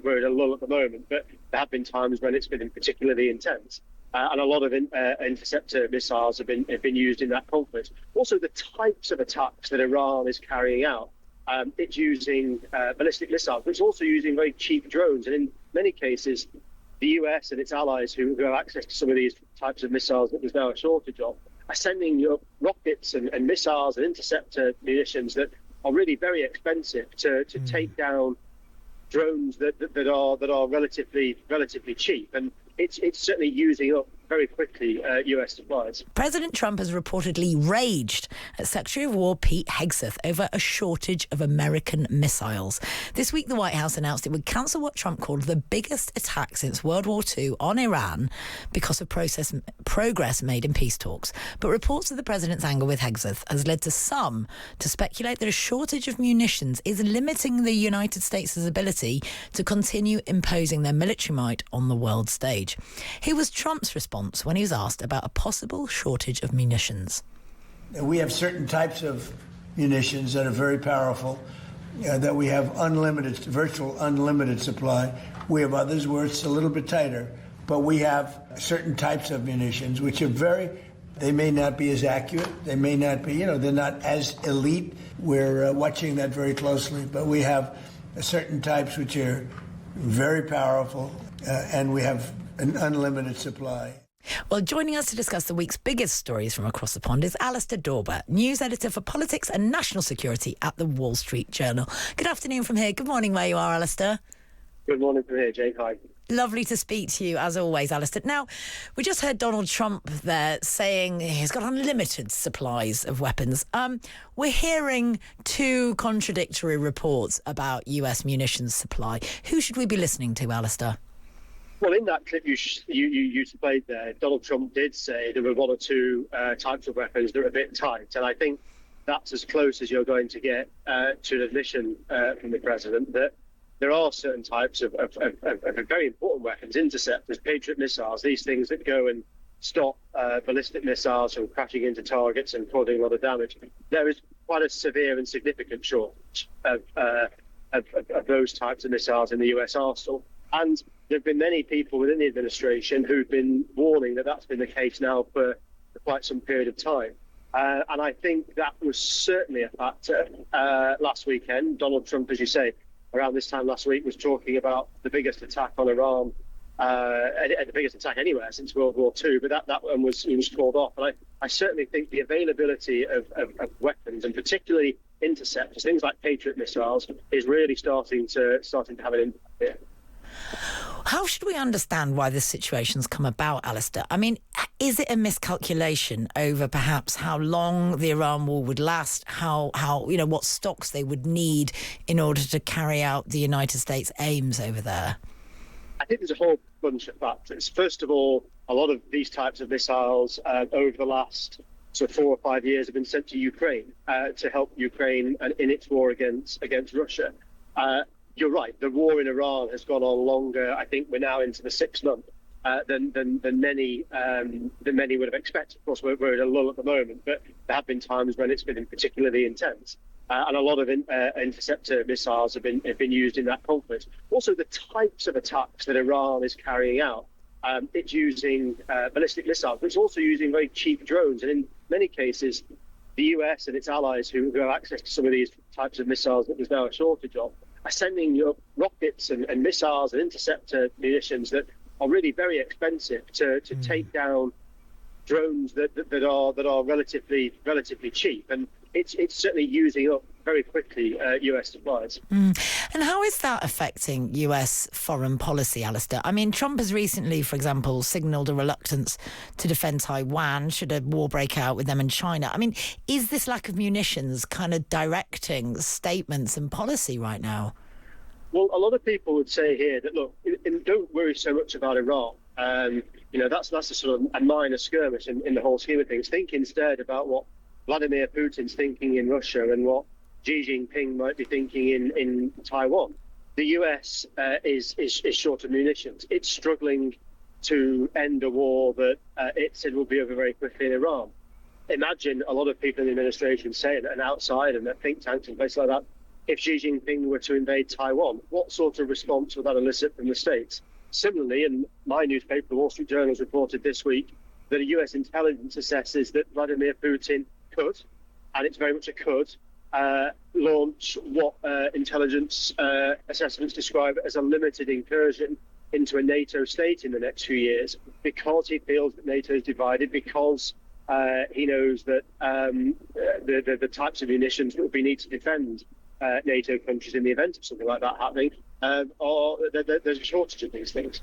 we're at a lull at the moment, but there have been times when it's been particularly intense. And a lot of interceptor missiles have been used in that conflict. Also, the types of attacks that Iran is carrying out, it's using ballistic missiles, but it's also using very cheap drones. And in many cases, the US and its allies who have access to some of these types of missiles that there's now a shortage of, are sending rockets and missiles and interceptor munitions that are really very expensive to take down drones that are relatively cheap. And it's certainly using up very quickly US supplies. President Trump has reportedly raged at Secretary of War Pete Hegseth over a shortage of American missiles. This week, the White House announced it would cancel what Trump called the biggest attack since World War II on Iran because of progress made in peace talks. But reports of the president's anger with Hegseth has led to some to speculate that a shortage of munitions is limiting the United States' ability to continue imposing their military might on the world stage. Here was Trump's response when he was asked about a possible shortage of munitions. We have certain types of munitions that are very powerful, that we have virtual unlimited supply. We have others where it's a little bit tighter, but we have certain types of munitions which are they may not be as accurate, they may not be, they're not as elite. We're watching that very closely, but we have certain types which are very powerful, and we have an unlimited supply. Well, joining us to discuss the week's biggest stories from across the pond is Alistair Dawber, news editor for politics and national security at the Wall Street Journal. Good afternoon from here. Good morning where you are, Alistair. Good morning from here, Jane. Hi. Lovely to speak to you, as always, Alistair. Now, we just heard Donald Trump there saying he's got unlimited supplies of weapons. We're hearing two contradictory reports about US munitions supply. Who should we be listening to, Alistair? Well, in that clip you played there, Donald Trump did say there were one or two types of weapons that are a bit tight, and I think that's as close as you're going to get to an admission from the president that there are certain types of very important weapons, interceptors, Patriot missiles, these things that go and stop ballistic missiles from crashing into targets and causing a lot of damage. There is quite a severe and significant shortage of those types of missiles in the US arsenal. And there have been many people within the administration who've been warning that that's been the case now for quite some period of time. And I think that was certainly a factor last weekend. Donald Trump, as you say, around this time last week was talking about the biggest attack on Iran, the biggest attack anywhere since World War II, but that one was called off. And I certainly think the availability of weapons, and particularly interceptors, things like Patriot missiles, is really starting to have an impact here. How should we understand why this situation's come about, Alistair? I mean, is it a miscalculation over perhaps how long the Iran war would last, how what stocks they would need in order to carry out the United States aims over there? I think there's a whole bunch of factors. First of all, a lot of these types of missiles over the last 4 or 5 years have been sent to Ukraine to help Ukraine in its war against Russia. You're right. The war in Iran has gone on longer. I think we're now into the 6th month than many would have expected. Of course, we're at a lull at the moment, but there have been times when it's been particularly intense, and a lot of interceptor missiles have been used in that conflict. Also, the types of attacks that Iran is carrying out, it's using ballistic missiles, but it's also using very cheap drones, and in many cases, the US and its allies who have access to some of these types of missiles that there's now a shortage of, are sending rockets and missiles and interceptor munitions that are really very expensive to take down drones that are relatively cheap, and it's certainly using up very quickly US supplies. And how is that affecting US foreign policy, Alistair? I mean, Trump has recently, for example, signalled a reluctance to defend Taiwan should a war break out with them in China. I mean, is this lack of munitions kind of directing statements and policy right now? Well, a lot of people would say here that, look, don't worry so much about Iran. That's a sort of a minor skirmish in the whole scheme of things. Think instead about what Vladimir Putin's thinking in Russia and what Xi Jinping might be thinking in Taiwan. The US is short of munitions. It's struggling to end a war that it said will be over very quickly in Iran. Imagine a lot of people in the administration saying, and outside and at think tanks and places like that, if Xi Jinping were to invade Taiwan? What sort of response would that elicit from the States? Similarly, in my newspaper, the Wall Street Journal, has reported this week that a US intelligence assesses that Vladimir Putin could, and it's very much a could, launch what intelligence assessments describe as a limited incursion into a NATO state in the next few years, because he feels that NATO is divided, because he knows that the types of munitions that would be needed to defend NATO countries in the event of something like that happening, or there's a shortage of these things.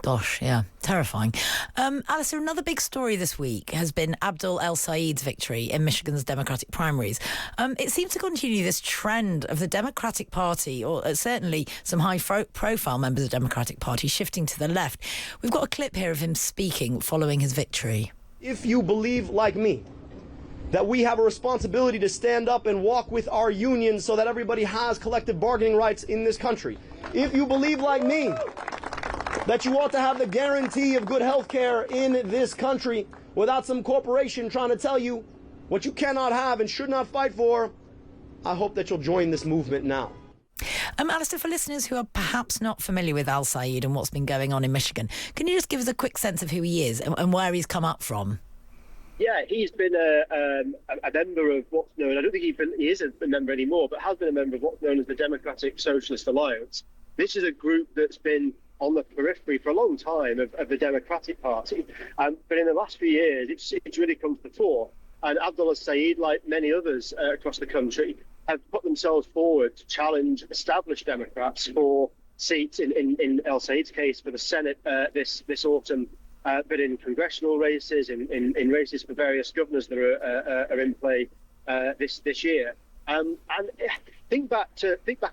Gosh, yeah, terrifying. Alistair, another big story this week has been Abdul El-Said's victory in Michigan's Democratic primaries. It seems to continue this trend of the Democratic Party, or certainly some high-profile members of the Democratic Party, shifting to the left. We've got a clip here of him speaking following his victory. If you believe, like me, that we have a responsibility to stand up and walk with our unions so that everybody has collective bargaining rights in this country, if you believe, like me, that you ought to have the guarantee of good health care in this country without some corporation trying to tell you what you cannot have and should not fight for, I hope that you'll join this movement now. Alistair, for listeners who are perhaps not familiar with Al-Said and what's been going on in Michigan, can you just give us a quick sense of who he is and where he's come up from? Yeah, he's been a member of what's known, I don't think he is a member anymore, but has been a member of what's known as the Democratic Socialist Alliance. This is a group that's been on the periphery for a long time of the Democratic Party. But in the last few years, it's really come to the fore. And Abdul El-Said, like many others across the country, have put themselves forward to challenge established Democrats for seats, in El-Said's case, for the Senate this autumn, but in congressional races, in races for various governors that are in play this year. And think back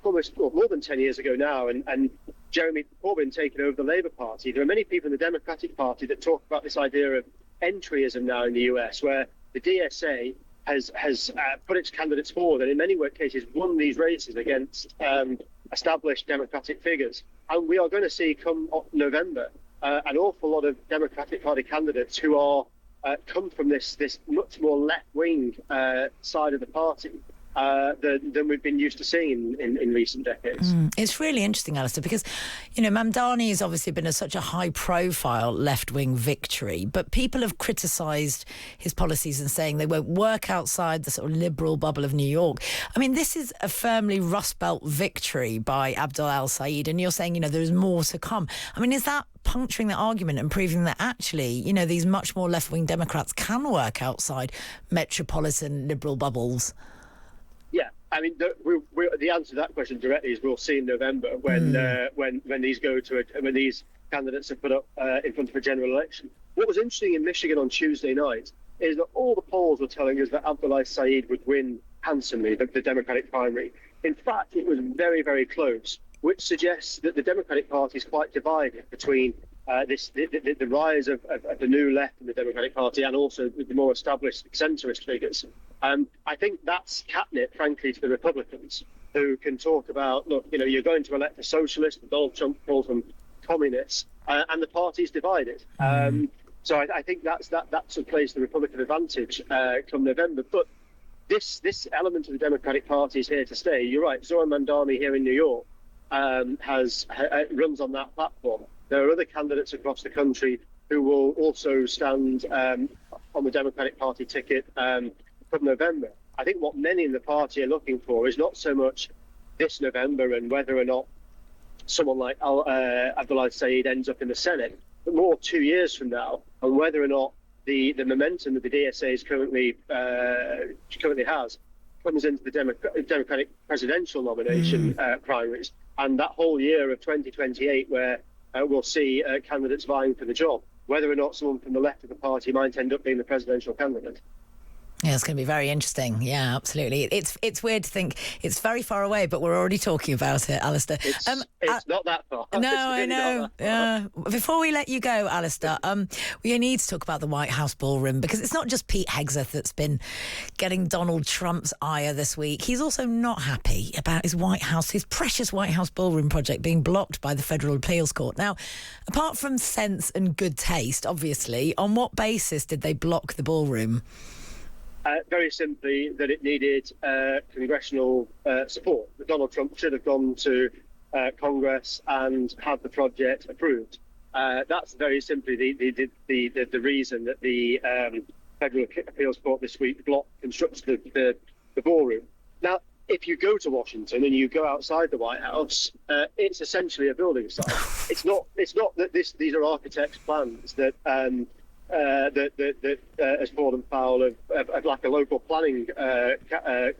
almost more than 10 years ago now, and Jeremy Corbyn taking over the Labour Party. There are many people in the Democratic Party that talk about this idea of entryism now in the US, where the DSA has put its candidates forward and in many cases won these races against established Democratic figures. And we are going to see come November an awful lot of Democratic Party candidates who are come from this much more left-wing side of the party than we've been used to seeing in recent decades. It's really interesting, Alistair, because, you know, Mamdani has obviously been such a high-profile left-wing victory, but people have criticised his policies and saying they won't work outside the sort of liberal bubble of New York. I mean, this is a firmly Rust Belt victory by Abdul El-Said, and you're saying, you know, there's more to come. I mean, is that puncturing the argument and proving that actually, you know, these much more left-wing Democrats can work outside metropolitan liberal bubbles? Yeah, I mean, the answer to that question directly is we'll see in November when these when these candidates are put up in front of a general election. What was interesting in Michigan on Tuesday night is that all the polls were telling us that Abdul El-Said would win handsomely the Democratic primary. In fact, it was very, very close, which suggests that the Democratic Party is quite divided between the rise of the new left in the Democratic Party and also the more established centrist figures. I think that's catnip, frankly, to the Republicans, who can talk about, look, you know, you're going to elect a socialist, Donald Trump calls them communists, and the party's divided. So I think that's a place the Republican advantage come November. But this element of the Democratic Party is here to stay. You're right, Zoran Mamdani here in New York runs on that platform. There are other candidates across the country who will also stand on the Democratic Party ticket from November. I think what many in the party are looking for is not so much this November and whether or not someone like Abdul El-Said ends up in the Senate, but more 2 years from now, and whether or not the momentum that the DSA currently has comes into the Democratic presidential nomination primaries, and that whole year of 2028 where we'll see candidates vying for the job, whether or not someone from the left of the party might end up being the presidential candidate. Yeah, it's going to be very interesting. Yeah, absolutely. It's weird to think it's very far away, but we're already talking about it, Alistair. It's not that far. No, I know. Yeah. Before we let you go, Alistair, we need to talk about the White House ballroom, because it's not just Pete Hegseth that's been getting Donald Trump's ire this week. He's also not happy about his precious White House ballroom project being blocked by the Federal Appeals Court. Now, apart from sense and good taste, obviously, on what basis did they block the ballroom? Very simply, that it needed congressional support. That Donald Trump should have gone to Congress and had the project approved. That's very simply the reason that the Federal Appeals Court this week blocked construction of the ballroom. Now, if you go to Washington and you go outside the White House, it's essentially a building site. It's not that these are architects' plans that has fallen foul of like a local planning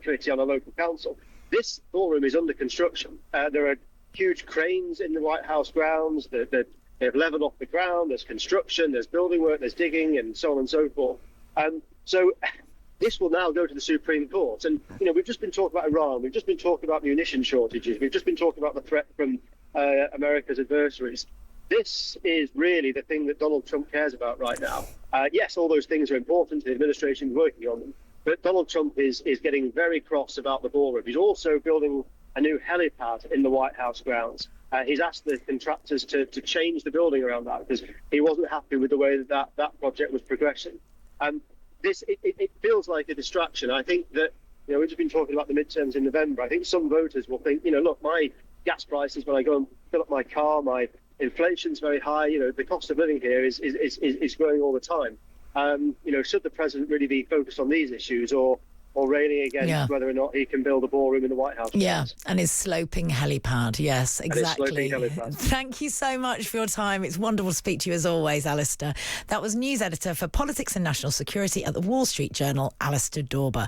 committee on a local council. This ballroom is under construction. There are huge cranes in the White House grounds. They've leveled off the ground. There's construction. There's building work. There's digging, and so on and so forth. So this will now go to the Supreme Court. And, we've just been talking about Iran. We've just been talking about munition shortages. We've just been talking about the threat from America's adversaries. This is really the thing that Donald Trump cares about right now. Yes, all those things are important. The administration's working on them. But Donald Trump is getting very cross about the ballroom. He's also building a new helipad in the White House grounds. He's asked the contractors to change the building around that because he wasn't happy with the way that project was progressing. It feels like a distraction. I think that, we've just been talking about the midterms in November. I think some voters will think, look, my gas prices when I go and fill up my car, my inflation's very high. The cost of living here is growing all the time. Should the president really be focused on these issues or railing against whether or not he can build a ballroom in the White House? Yeah, and his sloping helipad. Yes, exactly. Sloping helipad. Thank you so much for your time. It's wonderful to speak to you as always, Alistair. That was news editor for Politics and National Security at the Wall Street Journal, Alistair Dawber.